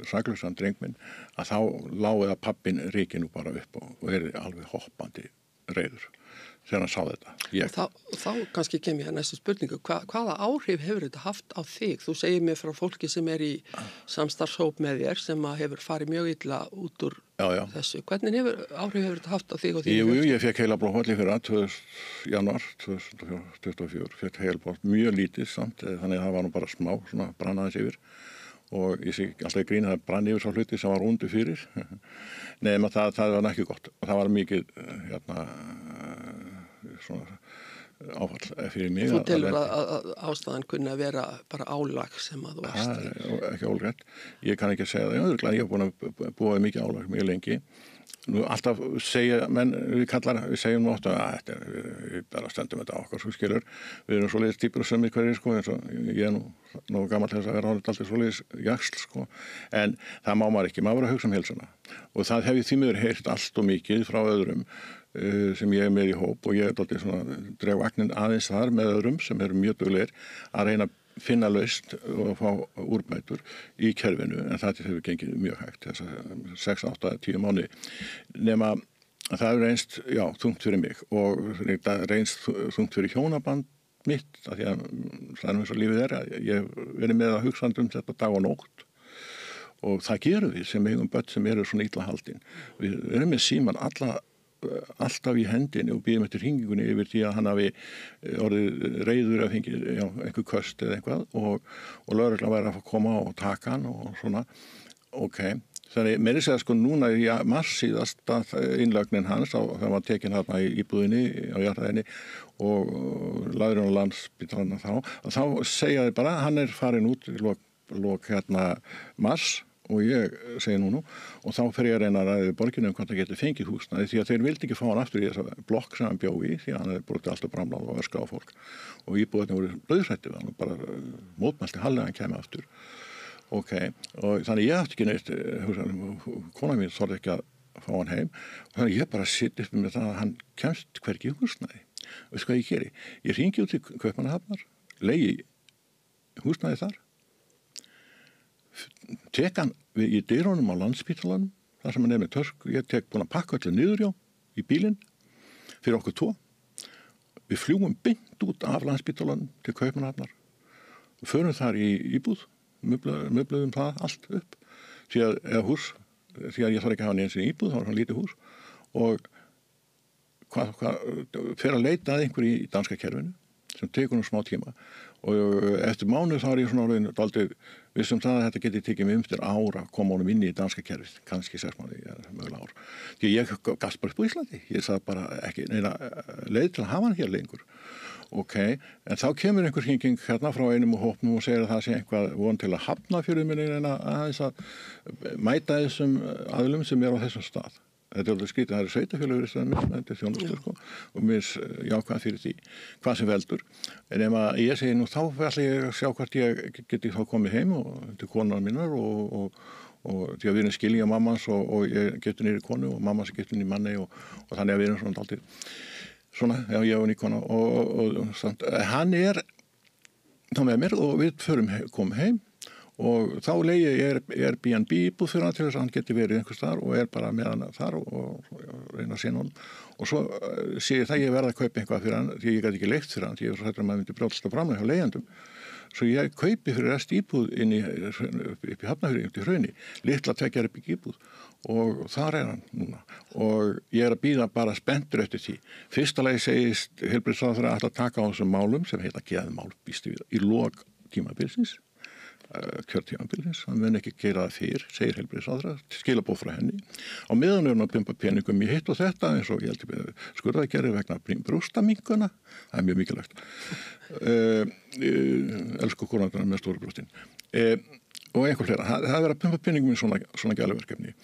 saklausan dreng minn að þá láði að pappin ryki nú bara upp og er alveg hoppandi reiður þegar hann sá þetta. Þá kannski kem ég að næstu spurningu. Hvaða áhrif hefur þetta haft á þig? Þú segir mér frá fólki sem í samstarfshóp með þér sem hefur farið mjög illa út úr þessu. Hvernig áhrif hefur þetta haft á þig og þínu? Ég fekk heilablóðfall í fyrra, janúar 2024, fekk heilablóðfall mjög lítið samt, þannig að það var nú bara smá, svona brannaðis yfir. Og ég sé alltaf í grín að það brann yfir svo hluti sem var undir fyrir. Nei, það var ekki gott. Og það var mikið, svona áfall fyrir mig. Þú telur að ástæðan kunni að vera bara álag sem að þú varst í? Það er ekki álrætt. Ég kann ekki segja það. Ég hef búin að búa mikið álag mjög lengi. Nú alltaf segja, menn við segjum nú ofta að við bara stöndum þetta á okkar svo skilur. Við erum svoleiðis týpur sem hverjir sko, eins og ég er nú gamall þess að vera alltaf svoleiðis jaxl sko. En það má maður ekki, maður verður að hugsa heilsuna. Og það hef ég því miður heyrt allt og mikið frá öðrum sem ég með í hóp og ég er svona dreg vagnin aðeins þar með öðrum sem eru mjög duglegir að reyna að finna lausn og fá úrbætur í kerfinu en það hefur gengið mjög hægt þess að 6, 8, 10 mánuði nema að það hefur reynst þungt fyrir mig og reynst þungt fyrir hjónaband mitt af því að það er eins og lífið að ég hef verið með að hugsa þetta dag og nótt og það gerum við sem eigum börn sem eru svona illa haldin við erum með síman alltaf í hendinni og býðum eftir hringingunni yfir því að hann hafi orðið reiður að fengi einhver köst eða eitthvað og lögreglan væri að koma og taka hann og svona þannig meiri segja sko núna í mars síðasta innlögnin hans þegar var tekinn þarna í íbúðinni á jarðaðinni og lagður á Landspítalann þá segja þið bara hann farin út í lok mars og ég segi nú og þá fer ég að reyna að ræða við borginu hvort það getur fengið húsnæði því að þeir vildi ekki fá hann aftur í þessa blokk sem hann bjó í því að hann hefði brotið alltaf bramlað og öskað á fólk og íbúðirnir voru blöðrættið hann bara mótmælti hallega hann kæmi aftur og þannig ég átti ekki neitt kona mín þorði ekki að fá hann heim og þannig ég bara sitt upp með það að hann kemst hvergi húsnæði veistu hvað ég geri? Ég hringi út til Kaupmannahafnar leigi húsnæði þar tek hann í dyrunum á Landspítalanum þar sem hann með tösku, ég búin að pakka allir niður í bílinn fyrir okkur 2 við fljúum beint út af Landspítalanum til Kaupmannahafnar og förum þar í íbúð möbluðum það allt upp því að ég þarf ekki að hafa neins í íbúð, það var hann lítið hús og fer að leita að einhverju í danska kerfinu sem tekur smá tíma og eftir mánuð þá ég svona orðin dálítið vissum það að þetta geti tekið mig eftir ára að koma honum inn í danska kerfið, kannski 6 mánuði mögulega ár. Því ég gafst bara upp á Íslandi, ég sagði bara ekki neina leið til að hafa hann hér lengur. En þá kemur einhver hringing hérna frá einum og hópnum og segir að það sé eitthvað von til að hafna fyrir minni en að mæta þessum aðlum sem á þessum stað. Þetta alveg skrítið, það sveitafélögur þetta er þjónustu og mér jákvæð fyrir því hvað sem veldur en ef ég segi nú þá ætla ég að sjá hvort ég geti þá komið heim og til konar mínar og því að við erum skilja mammans og ég getur nýri konu og mammans getur nýri manni og þannig að við erum svona alltaf svona, ég og Nikona og hann þá með mér og við komum heim og þá leiði ég Airbnb íbúð fyrir hann til þess að hann geti verið einhvers þar og bara með hann þar og reyna að sína honum og svo sé ég það ég verða að kaupa eitthvað fyrir hann því ég gæti ekki leikt fyrir hann því ég var svo hættur að maður myndi brjóðast á framlega hjá leigjandum svo ég kaupi fyrir rest íbúð upp í Hafnarfirði, upp í Hrauni litla 2 herbergja íbúð og þar hann núna og ég að bíða bara spenntur eftir því fyrsta lagi segist heilbrigðisráðherra að taka á þessum málum sem heita geðmál býstu við í lok tímabilsins kjörtímabilsins, hann mun ekki gera það fyrr, segir heilbrigðisráðherra, skilaboð frá henni. Á meðan hann að pumpa peningum í hitt og þetta eins og ég held að skurðaðgerði vegna brjóstaminkuna, það er mjög mikilvægt. Elsku konarnar með stóru brjóstin. Og einhver fleira, það er verið að pumpa peningum í svona gæluverkefni.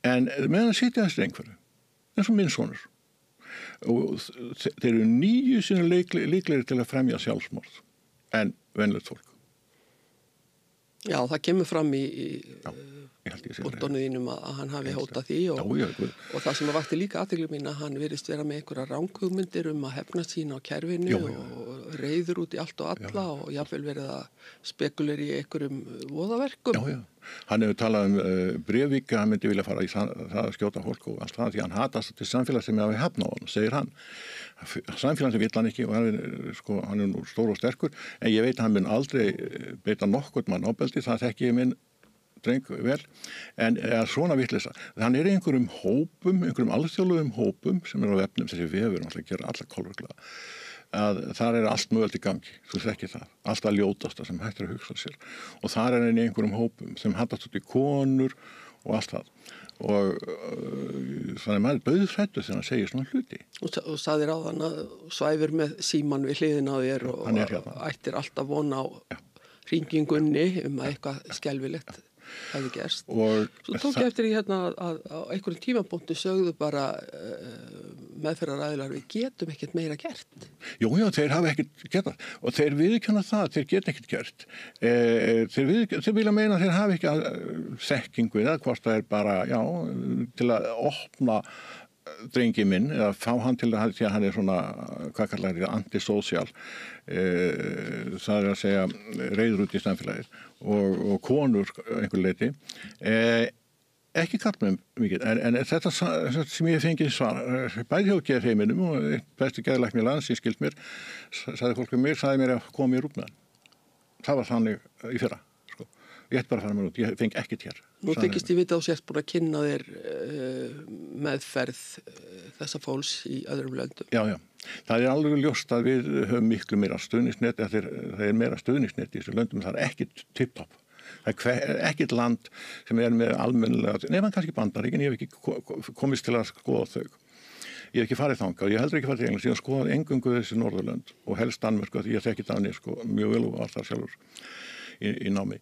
En meðan sitja þessi einhverju, eins og minn sonur. Og þeir eru 9 sinni líklegir til að fremja sjálfsmorð en venlegt fólk. Já, það kemur fram í bóttónu þínum að hann hafi hótað því og það sem vakti líka athygli mín að hann virðist vera með einhverja ranghugmyndir að hefna sín á kerfinu og reiður út í allt og alla og jafnvel verið að spekulir í einhverjum voðaverkum. Já. Hann hefur talað Breivik, hann myndi vilja fara í það að skjóta fólk og allt það því hann hatast til samfélag sem hafi hafnað á hann, segir hann. Samfélag sem vill hann ekki og hann nú stór og sterkur, en ég veit að hann mun aldrei beita nokkurn mann ofbeldi, það þekki ég minn dreng vel, en svona vitleysa. Hann í einhverjum hópum, einhverjum alþjóðlegum hópum sem á vefnum, þessi vefur náttúrulega gera alla kolruglega, að þar allt mögulegt í gangi, þú þekki það, allt að ljótasta sem hægt að hugsa sér og þar hann í einhverjum hópum sem hatast út í konur og allt það og þannig maður dauðhræddur þegar hann segir svona hluti. Og sagðir áðan að svæfir með síman við hliðina á þér og ættir alltaf vona á hringingunni að eitthvað skelfilegt hefði gerst. Svo tók ég eftir í hérna að á einhverjum tímapunkti sögðu bara meðferðaræðilar við getum ekkert meira gert. Jú, þeir hafa ekkert getað og þeir viðurkenna það, þeir geta ekkert gert. Þeir vilja meina að þeir hafa ekki þekkingu eða hvort það bara, til að opna drengi minn eða fá hann til að því að hann svona, hvað kallar það, antisocial, það að segja reiður út í samfélagið og konur einhver leiti, ekki kallmenn mikið, en þetta sem ég fengið svar, bæði hjá geðheiminum og besti geðlæknir landsins skilt mér, sagði fólk um mig, sagði mér að koma mér út með hann. Það var þannig í fyrra, Ég ætti bara að fara mér út, ég fengi ekkert hér. Nú þykist ég vita á sért búin að kynna þér meðferð þessa fólks í öðrum löndum. Já. Það alveg ljóst að við höfum miklu meira stuðningsnet, það meira stuðningsnet í þessu löndum, það ekkert tipptopp. Það ekkert land sem með almennilega, nefnum kannski Bandaríkin, ég hef ekki komist til að skoða þau. Ég hef ekki farið þangað, ég heldur ekki farið til Englands, ég hef skoðað eingöngu þessi Norðurlönd og helst Danmörku, því ég þekki Danir mjög vel og var þar sjálfur í námi.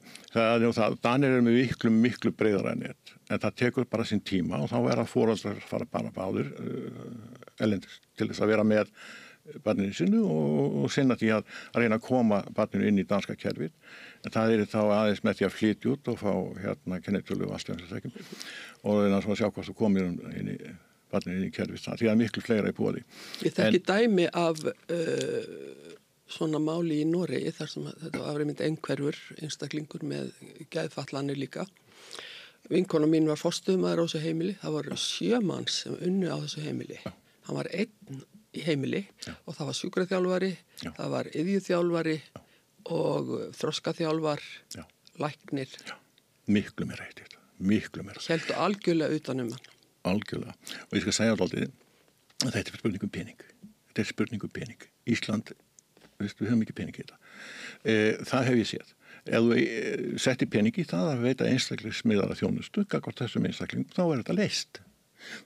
Danir miklu breiðara en net, en það tekur bara sinn tíma og þá að foreldrar fara bara báðir erlendis til þess að vera með barninu sinu og sinna því að reyna að koma barninu inn í danska kerfið. En það þá aðeins með því að flytja út og fá kennitölu og allt sem það þekkjum og reyna að sjá hvað þú komir inn í barninu inn í kerfið. Því að miklu fleira í boði. Ég þekki dæmi af svona máli í Noregi þar sem þetta var afreymynd einhverfur einstaklingur með geðfatlanir líka. Vinkona mín var forstöðumaður á þessu heimili. Það voru 7 manns sem unnu á þessu heimili. Hann var einn í heimili og það var sjúkraþjálfari, það var iðjuþjálfari og þroskaþjálfar, læknir. Miklu meira eitt, miklu meira. Héldu algjörlega utan hann. Algjörlega. Og ég skal segja alltaf að þetta er spurning um pening. Þetta er spurning um pening. Ísland, við höfum ekki pening í þetta. Það hef ég séð. Ef þú setti pening í það að veita einstaklingsmiðaða þjónustu, gagnvart þessum einstaklingum, þá þetta leyst.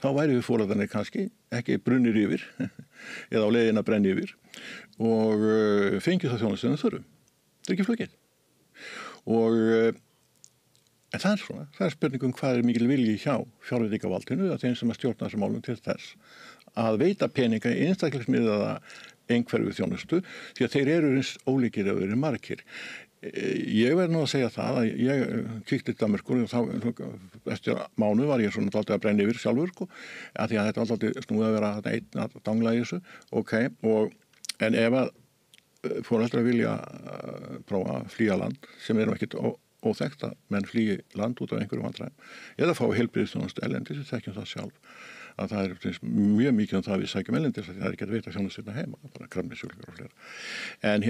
Þá væri við fóreldrarnir kannski ekki brunnir yfir eða á leiðin að brenni yfir og fengið það þjónustu en þurfum. Það er ekki flókið. En það svona, það er spurningum hvað mikil vilji hjá fjárveitingavaldinu að þeim sem að stjórna þessum málum til þess að veita peninga í einstaklingsmiðaða einhverfu þjónustu því að þeir eru eins ólíkir og þeir eru margir. Ég verð nú að segja það að ég kíkti Danmörkur og þá eftir mánuð var ég svona dálítið að brenna yfir sjálfur að því að þetta var dálítið snúið að vera einn að dangla í þessu en ef að foreldrar vilja prófa að flýja land sem ekkert óþekkt að menn flýi land út af einhverjum vandræðum eða fá heilbrigðisþjónustu erlendis, við þekkjum það sjálf að það er mjög mikið það við sækjum erlendis að það er ekki að veita þjónustu heima, bara krafnisjúklingar og fleira. En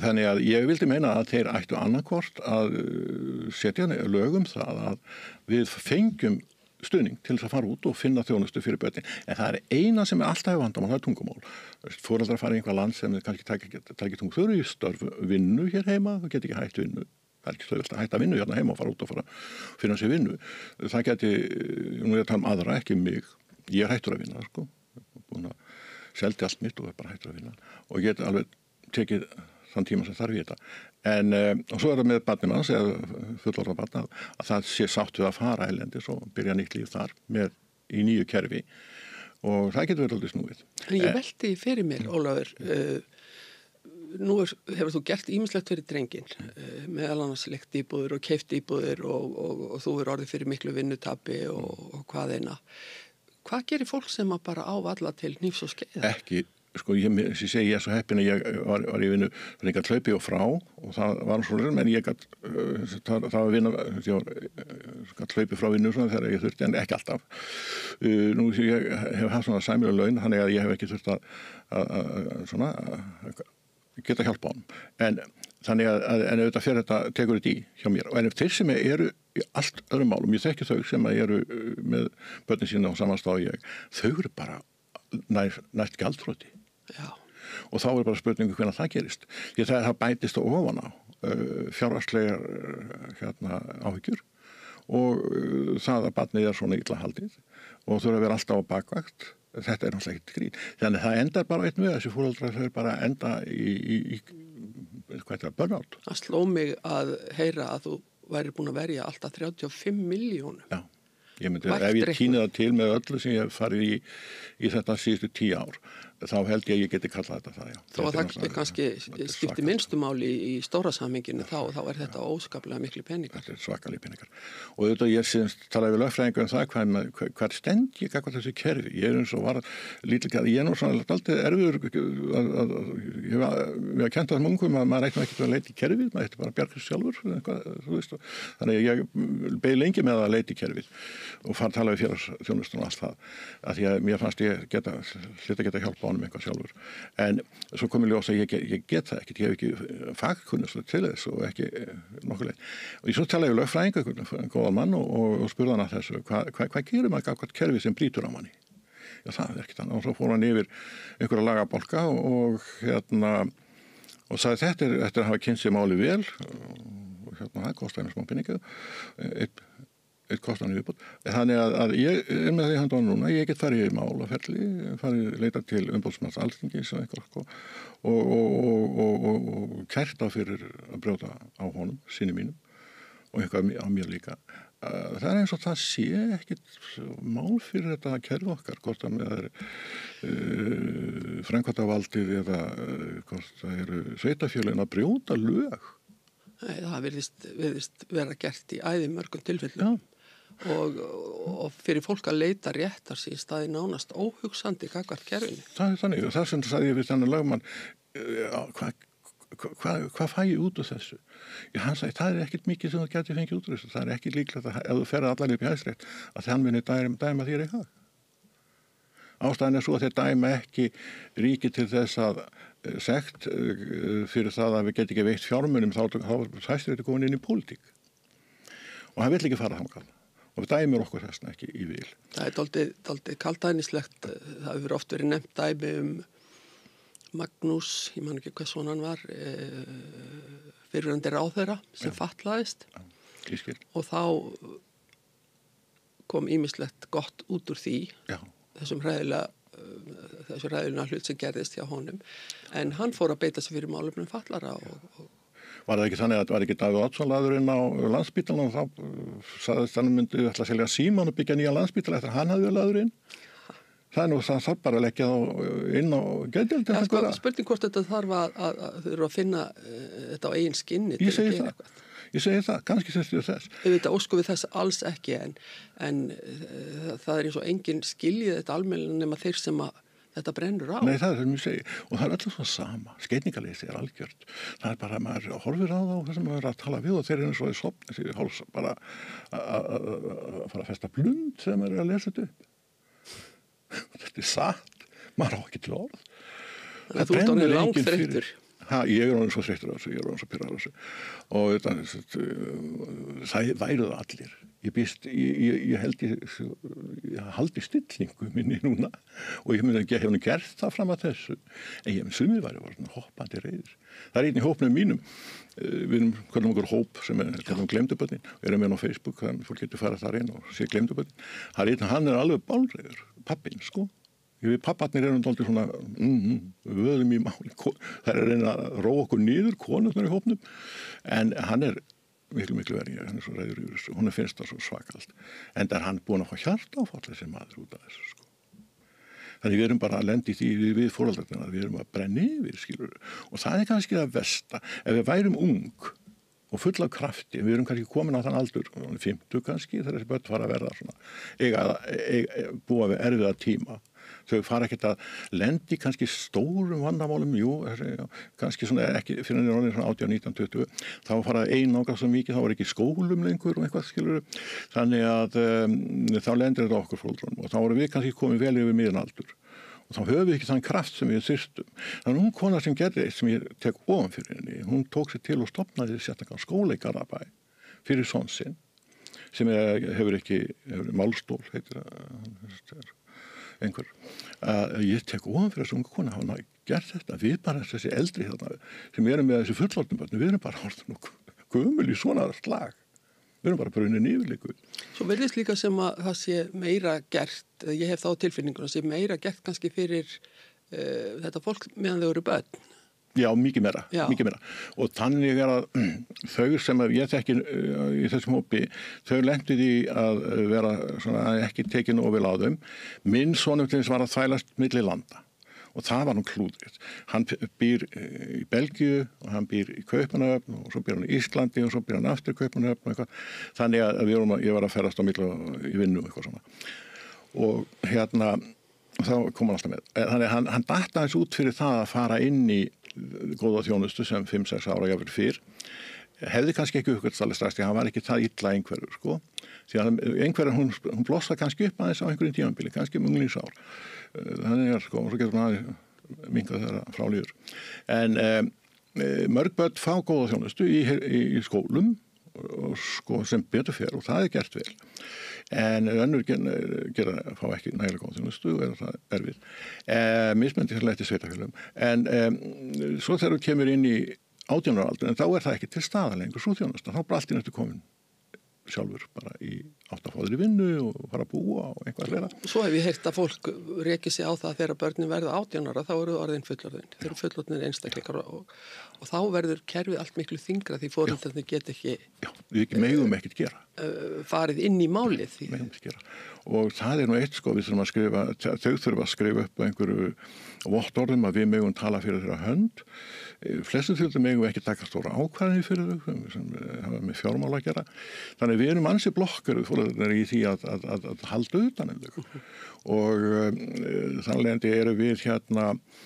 þannig að ég vildi meina að þeir ættu annarkvort að setja lögum það að við fengjum stuðning til þess að fara út og finna þjónustu fyrir börnin. En það er eina sem alltaf vandamál, það er tungumál. Foreldrar fara í einhver land sem kannski tækir tungumál. Þau eru í störf vinnu hér heima, þau geta ekki hætt vinnu. Það er ekki svo vilt að hætta vinnu hérna heima og fara út og fara finna sér vinnu. Það geti, nú er ég að tala um aðra, ekki mig. Ég hættur að vinna, búin að seldi allt mitt og er bara hættur að vinna. Og ég get alveg tekið þann tíma sem þarf í þetta. Og svo er það með barnið manns, eða fullorðna barn, að það sé sátt við að fara erlendis og byrja nýtt líf þar í nýju kerfi. Og það getur verið aldrei snúið. En ég velti fyrir mér, Ólafur, nú hefur þú gert ýmislegt fyrir drenginn, meðal annars lekt íbúðir og keypt íbúðir og þú er orðið fyrir miklu vinnutapi og hvað eina. Hvað gerir fólk sem að bara ávalla til hnífs og skeiðar? Ekki Sko, ég segi ég svo heppin að ég var í vinnu, þannig að ég gat hlaupið og frá og það var svo en ég gat, það var vinna, ég gat hlaupið frá vinnu svona þegar ég þurfti, en ekki alltaf. Nú ég hef haft svona sæmilega laun, þannig að ég hef ekki þurft að geta hjálpa á honum. En þannig að auðvitað fyrir þetta tekur þetta í hjá mér. En ef þeir sem eru í allt öðrum málum, ég þekki þau sem eru með börnin sína á samanstað ég, þau eru bara næst gjaldþroti. Já. Og þá bara spurningu hvernig það gerist. Því það bætist á ofan á fjárhagslegar áhyggjur og það að barnið svona illa haldið og þurfa að vera alltaf á bakvakt. Þetta er náttúrulega ekkert grín. Þannig að það endar bara einn við þessi foreldrar þau bara enda í burnout. Það sló mig að heyra að þú væri búin að verja alltaf 35 milljónum. Já. Ég myndi, ef ég tíni það til með öllu sem ég hef farið í þetta síðustu 10 ár, þá held ég geti kallað þetta það, já. Þó að það kannski skipti minnstumáli í stóra samhenginu þá er þetta óskaplega miklu peningar. Þetta er svakalega peningar. Og auðvitað ég talaði við lögfræðingur hvað stend ég gagnvart þessu kerfi. Ég eins og var lítilega, ég nú svona alltaf erfiður ég hef kent það mungum að maður eitthvað ekki að leita í kerfið, maður eitthvað bara bjarga sjálfur, þú veist. Þannig að ég beið lengi með að leita í kerfið og fara að tala við félagsþjónustuna og allt það, að því að mér fannst ég geta hjálpa honum eitthvað sjálfur. En svo kom ég ljós að ég get það ekkert, ég hef ekki fagkunnust til þess og ekki nokkuð leið. Og ég svo talaði við lögfræðing, einhvern góðan mann og spurði hann að þessu, hvað gerir maður gagnvart kerfi sem brýtur á manni? Já, það er ekkert annað. Og svo fór hann yfir einhverja lagabálka og sagði þetta er eftir að hafa kynnt sér máli vel og það kostaði mér smá peninga, eitt kostan viðbót. Þannig að ég er með því handóna núna, ég get farið í málaferli, leita til umboðsmanns Alþingis og kært á fyrir að brjóta á honum, sinni mínum og eitthvað á mér líka. Það er eins og það sé ekkit mál fyrir þetta kerfi okkar, hvort það með framkvæmdarvaldið eða hvort það eru sveitarfélögin að brjóta lög. Nei, það virðist vera gert í æði mörgum tilfellum. Já. Og fyrir fólk að leita réttar sín staði nánast óhugsandi gagnvart kerfinu. Það er þannig, og það sem sagði ég við þannig lögmann, hvað fæ ég út úr þessu? Hann sagði, það er ekkert mikið sem þú gæti fengið út úr þessu, það er ekki líklegt að ef þú ferð allar upp í Hæstarétt að hann muni dæma þér í hag. Ástæðan er svo að þeir dæma ekki ríki til þess að sekt fyrir það að við getum ekki veitt fjármunum þá Hæstarétt komin inn í pólitík. Og hann vill ekki fara þangað. Og við dæmir okkur þessna ekki í vil. Það er dálítið kaldhæðnislegt. Það hefur oft verið nefnt dæmi Magnús, ég man ekki hvað svona hann var, fyrrverandi ráðherra sem fatlaðist. Já, og þá kom ýmislegt gott út úr því, þessu ræðilega hlut sem gerðist hjá honum. En hann fór að beita sig fyrir málefnum fatlara Var það ekki þannig að þetta var ekki Davíð Oddsson lagður inn á Landspítalann og þá sagðist hann myndi ætla að selja Símann og byggja nýja Landspítala eftir að hann hafði verið lagður inn. Það er nú það bara að leggja inn á geðdeildina. Ja, spurning hvort þetta þarf að þau eru að finna þetta á eigin skinni til að gera eitthvað. Ég segi það, kannski þess þess. Við óskum við þess alls ekki en það er eins og enginn skiljið þetta almennilega nema þeir sem að þetta brennur á. Nei, það er það sem ég segi. Og það er alltaf svona sama. Skeytingarleysi er algjört. Það er bara að maður horfir á það og það sem maður er að tala við og þeir eru eins og í sopn, þessi háls bara að fara að festa blund þegar maður er að lesa þetta upp. Þetta er satt. Maður á ekki til orð. Þú ert orðið langt þreyttur. Ég er orðið svo þreyttur á þessu, ég er orðið svo pirraður á þessu. Og það væru það allir. Ég held ég haldi stillingu minni núna og ég hef nú gert það fram að þessu en ég hef sumið væri hoppandi reiður. Það er einn í hópnum mínum, við erum kvöldum okkur hóp sem er glemduböndin, við erum með á Facebook, þannig að fólk getur farað þar inn og sé glemduböndin. Hann er alveg bálreiður, pappinn sko. Við papparnir erum dálítið svona vöðum í máli, það er að reyna að róa okkur niður, konurnar í hópnum, en hann er miklu verið, hann er svo reiður yfir þessu, hún finnst það svo svakalt. En það er hann búin að fá hjartaáfall þessi maður út af þessu sko. Þannig við erum bara að lenda í því við foreldrarnir að við erum að brenna yfir, skilur. Og það er kannski það versta, ef við værum ung og full af krafti, við erum kannski komin á þann aldur, 50 kannski, þegar þessi börn fara að verða svona, búa við erfiða tíma. Þau fara ekkert að lendi kannski stórum vandamálum, kannski svona ekki fyrir enn svona 18, 19, 20, þá fara einangra svo mikið, þá var ekki skólum lengur og eitthvað skilur, þannig að þá lendir þetta okkur fóldrunum og þá voru við kannski komið vel yfir miðjanaldur og þá höfum við ekki þann kraft sem við þyrstum. Þannig hún kona sem gerði eitt sem ég tek ofan fyrir henni, hún tók sér til og stofnaði sérstakann skóla í Garðabæ fyrir son sinn sem hefur málstól, heitir einhver. Ég tek ofan fyrir þessu unga kona, hafa gert þetta. Við bara þessi eldri þarna, sem erum með þessi fullorðnum börnum, við erum bara orðin og gömul í svona slag. Við erum bara brunnin yfirleiku. Svo verðist líka sem að það sé meira gert, ég hef þá tilfinninguna, sé meira gert kannski fyrir þetta fólk meðan þau eru börn. Já, mikið meira. Og þannig að þau sem ég þekki í þessum hópi, þau lentu því að vera svona ekki tekin of vel á þeim. Minn sonur til þess var að þvælast milli landa og það var nú klúðrið. Hann býr í Belgíu og hann býr í Kaupmannahöfn og svo býr hann í Íslandi og svo býr hann aftur í Kaupmannahöfn og eitthvað. Þannig að ég var að ferðast á milli í vinnu og eitthvað svona. Og þá kom hann alltaf með. Þannig hann datt aðeins út fyrir það að fara inn í góða þjónustu sem 5-6 ára jafnvel fyrr. Hefði kannski ekki uppgötast alveg strax því hann var ekki það illa einhverfur, sko. Því að einhverjar hún blossa kannski upp aðeins á einhverjum tímabili, kannski unglingsár. Þannig sko, og svo getur hann aðeins minkað þeirra frá líður. En mörg börn fá góða þjónustu í skólum og sko sem betur fer og það gert vel. En önnur fá ekki nægilega góð þjónustu og það erfið. Mismunandi þess eftir sveitarfélögum. En svo þegar þú kemur inn í 18 ára aldur, en þá það ekki til staðar lengur svo þjónusta. Þá bara allt í nættu komin sjálfur bara í átt að fá þér í vinnu og fara að búa og eitthvað að vera. Svo hef ég heyrt að fólk reki sig á það að þegar börnin verða 18 ára, þá eru orðin fullorðin. Þeir eru fullorðinir einstakleikar og þá verður kerfið allt miklu þyngra því foreldrarnir geta ekki... Já, við megum ekkert gera. Farið inn í málið. Megum ekki gera. Og það nú eitt sko, við þurfum að skrifa, þau þurfa að skrifa upp einhverju vottorðum að við megum tala fyrir þeirra hönd. Flestu þjóðum megum ekki taka stóra ákvarðanir fyrir þau sem hafa með fjármál að gera. Þannig við erum ansi blokkaruð fóreldrar í því að halda utan þau. Og þannlegandi eru við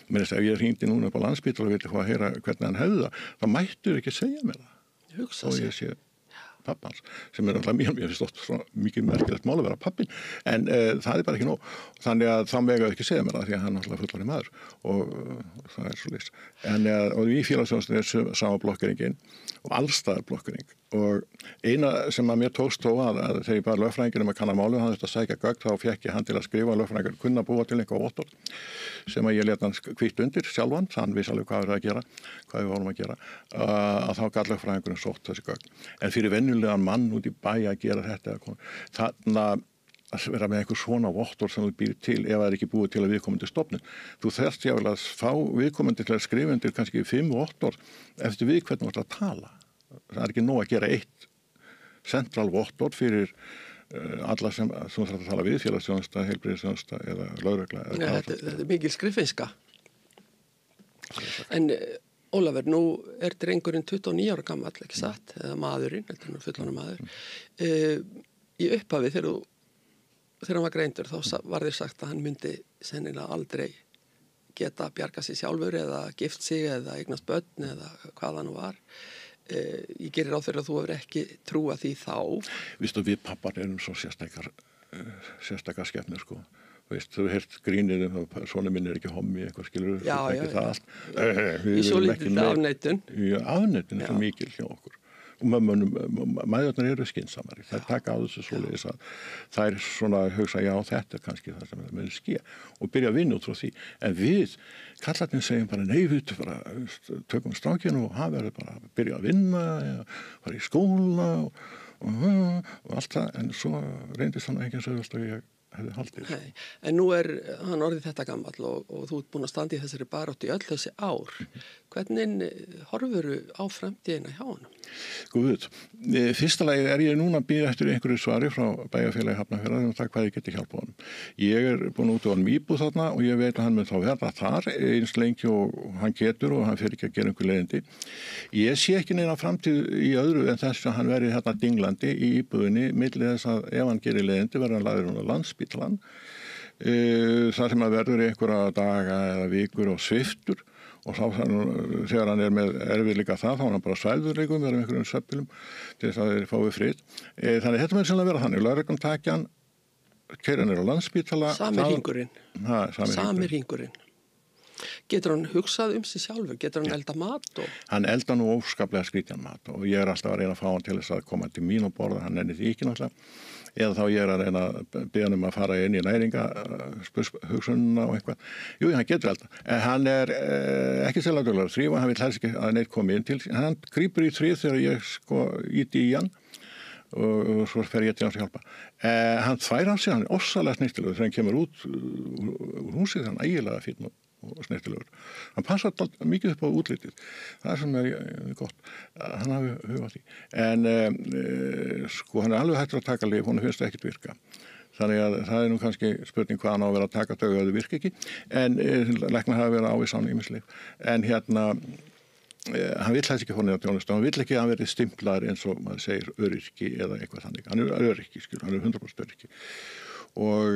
minnst ef ég hringdi núna upp á Landspítala og vildi fá að heyra hvernig hann hefði það, þá mættur ekki segja mér það. Hugsa sér. Og ég sé pappans, sem alltaf mér finnst oft svona mikið merkilegt mál að vera pappin, en það bara ekki nóg. Þannig að þá mega ekki segja mér það því að hann alltaf fullorðinn maður og það svoleiðis. Og í félagsþjónustunni sama blokkeringin og allstaðar blokkering. Og eina sem að mér tókst þó að þegar ég bara lögfræðingin að kanna málið, hann þurfti að sækja gögn, þá fékk ég hann til að skrifa lögfræðingur kunna búa til eitthvað vottorð sem að ég lét hann hvítt undir sjálfan, hann vissi alveg hvað við vorum að gera, að þá gat lögfræðingurinn sótt þessi gögn. En fyrir venjulegan mann út í bæ að gera þetta, þannig að vera með einhver svona vottorð sem þú býr til ef það ekki búið til að viðkomandi stofnun. Þú þarft jáfnvel að fá viðkomandi til að skrifa undir kannski 5 vottorð eftir við hvernig þú ert að tala. Það ekki nóg að gera eitt central vottorð fyrir alla sem þú þarf að tala við, félagsþjónusta, heilbrigðisþjónusta eða lögregla. Þetta mikil skriffinnska. En Ólafur, nú drengurinn 29 ára gamall, ekki satt, eða maðurinn, þetta er fullorðinn maður. Í upphafi þegar hann var greindur, þá var þér sagt að hann myndi sennilega aldrei geta bjarga sig sjálfur eða gift sig eða eignast börn eða hvað það nú var. Ég gerir ráð fyrir að þú hefur ekki trúa því þá. Vistu, við pappar erum svo sérstakar skepnur, sko. Þú heyrst grínið svona minn ekki hommi, eitthvað skilur, ekki það allt. Í svo lítið afneitun. Já, afneitun er svo mikil hjá okkur. Og mæðurnar eru skynsamari. Þær taka á þessu svoleiðis að þær svona hugsa, já, þetta kannski það sem með ske og byrja að vinna út frá því. En við, kallarnir segjum bara, nei, við tökum strákinu og hann verður bara að byrja að vinna, fara í skóla og allt það. En svo reyndist hann ekki eins og ég hefði haldið. Nei, en nú hann orðið þetta gamall og þú ert búin að standa í þessari baráttu í öll þessi ár. Hvernig horfuru á framtíðina hjá honum? Guð, fyrsta lagi ég núna að bíða eftir einhverju svari frá bæjarfélagi Hafnarfjarðar það hvað ég geti hjálpa honum. Ég búin út á honum íbúð þarna og ég veit að hann mun þá verða þar eins lengi og hann getur og hann fer ekki að gera einhver leiðindi. Ég sé ekki neina framtíð í öðru en þess að hann verði hérna dinglandi í íbúðinni milli þess að ef hann gerir leiðindi verður hann lagður á Landspítalann þar sem að verður í einhverja daga eða vikur og sviftur og þegar hann með erfiðleika það, þá hann bara svæfðurleikum verður einhverjum svefnbílum til þess að þeir fái frið. Þannig þetta með sennilega vera þannig. Lögreglan taki hann, keyra hann á Landspítala. Samir hringurinn. Getur hann hugsað sig sjálfur? Getur hann elda mat? Hann elda nú óskaplega skrítjan mat og ég alltaf að reyna að fá hann til þess að koma til mín og borða, hann nennir því ekki náttúrulega. Eða þá ég að reyna að beða hann að fara inn í næringahugsununa og eitthvað. Jú, hann getur elda. En hann ekki sérlega duglegur að þrífa, hann vill helst ekki að neitt komi inn til. Hann grípur í þrið þegar ég íti í hann og svo fer ég til hans að hjálpa. Hann þvær af sig, hann ofsalega snyrtilegur þegar hann kemur út úr húsið, hann ægilega fínn og snyrtilegur. Hann passar mikið upp á útlitið. Það sem gott. Hann hafi hugað því. En hann alveg hættur að taka lyf, hún finnst ekkert virka. Þannig að það nú kannski spurning hvað hann á að vera að taka þau að þau virka ekki. En læknar hafa verið ávís án ýmis lyf. En hann vill helst ekki fór niður á þjónustu. Hann vill ekki að hann verið stimplaður eins og maður segir öryrki eða eitthvað þannig. Hann öryrki, hann 100% öryrki. Og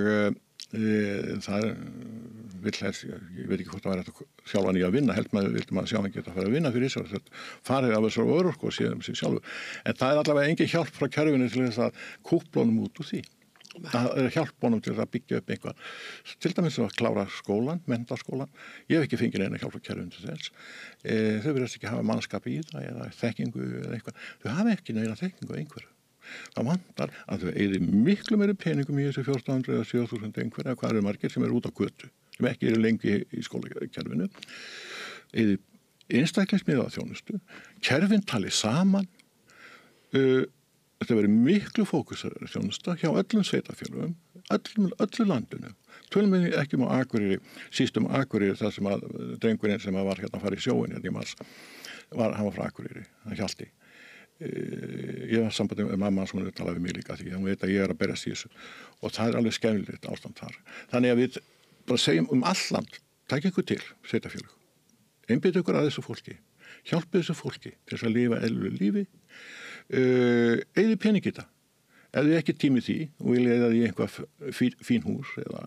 það vill helst, ég veit ekki hvort það væri að sjálfa hann í að vinna, held maður vildi maður sjá hann geta að fara að vinna fyrir þess að farið af þessar örorku og séð sig sjálfur. En það allavega engin hjálp frá kerfinu til þess að kúpla honum út úr því. Það hjálp honum til að byggja upp eitthvað. Til dæmis að klára skólan, menntaskólan. Ég hef ekki fengið neina hjálp frá kerfinu til þess. Þau verðast ekki hafa mannskapi í það eða þekkingu eða eitthvað. Þau hafa ekki neina þekkingu einhverju. Það vantar að þau eyði miklu meiri peningum í þessu 1400 eða 7000 einhverja, hvað margir sem rót á götu, sem ekki lengi í skólakerfinu. Eyði einstaklingsmiðaða þjónustu, kerfin tali saman, þetta verið miklu fókusar þjónusta hjá öllum sveitarfélögum, öllu landinu. Tölum við ekki á Akureyri, síst Akureyri, það sem að drengurinn sem var hérna að fara í sjóin hérna í mars, hann var frá Akureyri, hann Hjalti. Ég var sambandi með mamma sem hún talaði við mig líka því hún veit að ég að berjast í þessu og það alveg skemmilegt ástand þar. Þannig að við bara segjum all land, takk ykkur til, sveitarfélög. Einbeitið ykkur að þessu fólki, hjálpið þessu fólki til þess að lifa eðlilegu lífi, eyðið pening í það. Ef þið ekki tími því og viljið eða í einhvað fín hús eða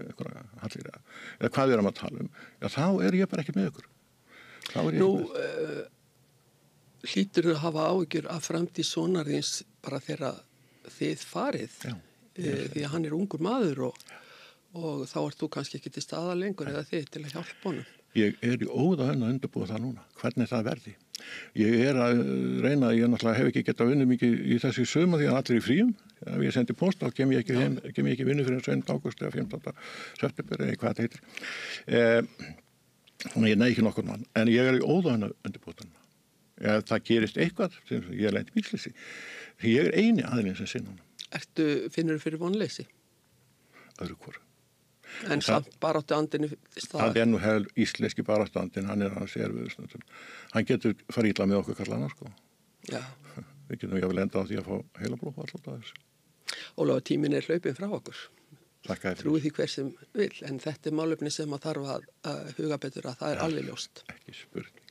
eitthvað hallir eða hvað við erum að tala já, þá ég bara ekki með ykkur. Þá ég ekki með. Hlýtur að hafa áhyggjur af framtíð sonarins bara þegar þið farið því að hann ungur maður og þá ert þú kannski ekki til staða lengur eða þið til að hjálpa honum. Ég í óðaönn að undirbúa það núna, hvernig það verði. Ég að reyna, ég náttúrulega hef ekki getað vunnið mikið í þessu suma því að allir í fríum. Ef ég sendi post þá kem ég ekki vinnu fyrir 7. ágúst eða 15. september eða hvað þetta heitir. Þannig ég ekki nokkur mann, en ég í óðaönn að undirbúa það. Ef það gerist eitthvað sem ég lenti bílsleysi. Ég eini aðilinn sem sinna honum. Finnur þú fyrir vonleysi? Öðru hvoru. En samt baráttuandinn staðar? Það nú hefur íslenski baráttuandinn, hann hans erfiður. Hann getur farið illa með okkur kallana, sko. Já. Við getum jáfnvel enda á því að fá heilablóð alltaf þessu. Ólafur, tíminn hlaupinn frá okkur. Þakka þér. Trúið því hver sem vil, en þetta málefni sem að þarf að huga betur að það alveg ljóst. Ekki spurning.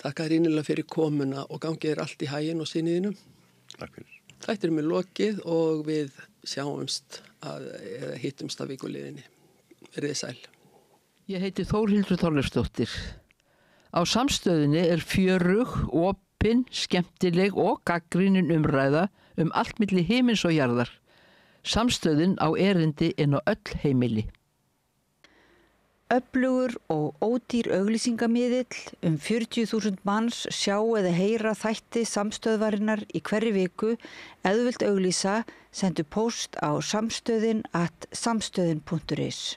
Þakka þér innilega fyrir komuna og gangið allt í haginn og sinniðinu. Takk fyrir. Þetta með lokið og við sjáumst eða hittumst að vikuliðinni. Verið sæl. Ég heiti Þórhildur Þorleifsdóttir. Á Samstöðinni fjörug, opin, skemmtileg og gagnrýnin umræða allt milli himins og jarðar. Samstöðin á erindi inn á öll heimili. Öflugur og ódýr auglýsingamiðill 40.000 manns sjá eða heyra þætti Samstöðvarinnar í hverri viku. Ef þú vilt auglýsa, sendu póst á samstöðin@samstöðin.is.